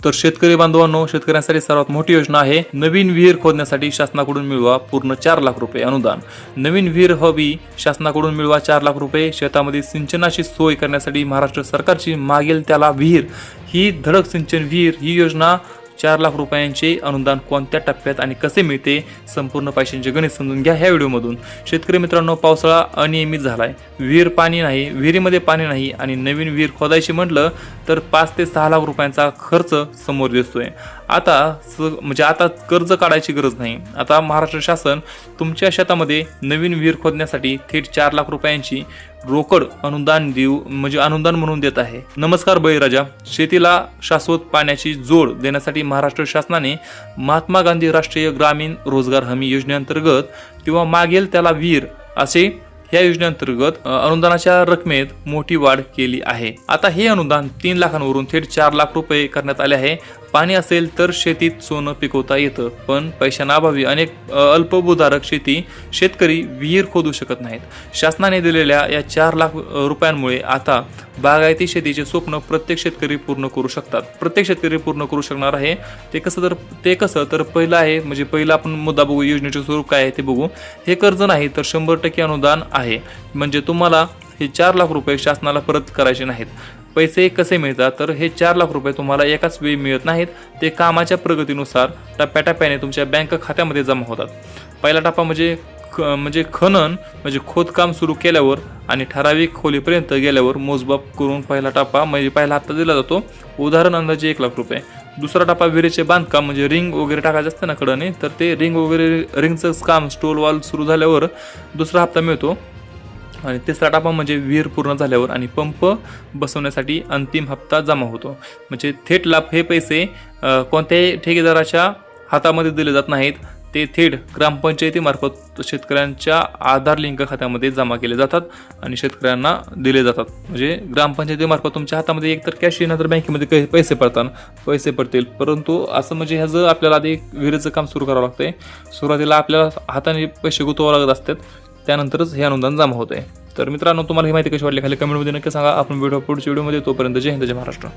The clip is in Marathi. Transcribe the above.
तर शेतकरी बांधवांनो, शेतकऱ्यांसाठी सर्वात मोठी योजना आहे नवीन विहीर खोदण्यासाठी शासनाकडून मिळवा पूर्ण 4 लाख रुपये अनुदान। नवीन विहीर हवी शासनाकडून मिळवा 4 लाख रुपये। शेतामध्ये सिंचनाची सोय करण्यासाठी महाराष्ट्र सरकारची मागेल त्याला विहीर ही धडक सिंचन विहीर ही योजना 4 लाख रुपयांचे अनुदान कोणत्या टप्प्यात आणि कसे मिळते संपूर्ण पैशांचे गणित समजून घ्या ह्या व्हिडिओमधून। शेतकरी मित्रांनो, पावसाळा अनियमित झालाय, विहीर पाणी नाही, विहिरीमध्ये पाणी नाही आणि नवीन विहीर खोदायची म्हटलं तर 5 ते 6 लाख रुपयांचा खर्च समोर दिसतोय। आता कर्ज काढायची गरज नाही। आता महाराष्ट्र शासन तुमच्या शेतामध्ये नवीन विहीर खोदण्यासाठी थेट 4 लाख रुपयांची रोकड अनुदान म्हणून देत आहे। नमस्कार बळीराजा, शेतीला शाश्वत पाण्याची जोड देण्यासाठी महाराष्ट्र शासनाने महात्मा गांधी राष्ट्रीय ग्रामीण रोजगार हमी योजनेअंतर्गत किंवा मागेल त्याला विहीर असे या योजनेअंतर्गत अनुदानाच्या रकमेत मोठी वाढ केली आहे। आता हे अनुदान 3 लाखांवरून थेट 4 लाख रुपये करण्यात आले आहे। पाणी असेल तर शेतीत सोनं पिकवता येतं, पण पैशांअभावी अनेक अल्पभूधारक शेतकरी विहीर खोदू शकत नाहीत। शासनाने दिलेल्या या 4 लाख रुपयांमुळे आता बागायती शेतीचे स्वप्न प्रत्येक शेतकरी पूर्ण करू शकणार आहे। ते कसं तर पहिला आपण मुद्दा बघू, योजनेचे स्वरूप काय आहे ते बघू। हे कर्ज नाही तर 100% अनुदान आहे, म्हणजे तुम्हाला हे 4 लाख रुपये शासनाला परत करायचे नाहीत। पैसे कसे मिळतात तर हे 4 लाख रुपये तुम्हाला एकाच वेळी मिळत नाहीत, ते कामाच्या प्रगतीनुसार टप्प्याटप्प्याने तुमच्या बँक खात्यामध्ये जमा होतात। पहिला टप्पा म्हणजे खनन खोदकाम सुरू केल्यावर आणि ठराविक खोलीपर्यंत गेल्यावर मोजमाप करून पहिला हप्ता दिला जातो, उदाहरण अंदाजे 1 लाख रुपये। दुसरा टप्पा विहिरीचे बांधकाम म्हणजे रिंग वगैरे टाकायचं असतं ना कडने, तर ते रिंगचं काम स्टोल वॉल सुरू झाल्यावर दुसरा हप्ता मिळतो। आणि तिसरा टप्पा म्हणजे विहीर पूर्ण झाल्यावर आणि पंप बसवण्यासाठी अंतिम हप्ता जमा होतो। म्हणजे थेट लाभ हे पैसे कोणत्याही ठेकेदाराच्या हातामध्ये दिले जात नाहीत, ते थेट ग्रामपंचायतीमार्फत शेतकऱ्यांच्या आधार लिंक खात्यामध्ये जमा केले जातात आणि शेतकऱ्यांना दिले जातात। म्हणजे ग्रामपंचायतीमार्फत तुमच्या हातामध्ये एकतर कॅश येणार तर बँकेमध्ये पैसे पडतील, परंतु असं म्हणजे ह्याचं आपल्याला आधी विहिरीचं काम सुरू करावं लागतंय। सुरुवातीला आपल्याला हाताने पैसे गुंतवावे लागत असतात, त्यानंतरच हे अनुदान जमा होत आहे। तर मित्रांनो, तुम्हाला ही माहिती कशी वाटली खाली कमेंटमध्ये नक्की सांगा। आपण पुढच्या व्हिडिओमध्ये तोपर्यंत जय हिंद, जय महाराष्ट्र।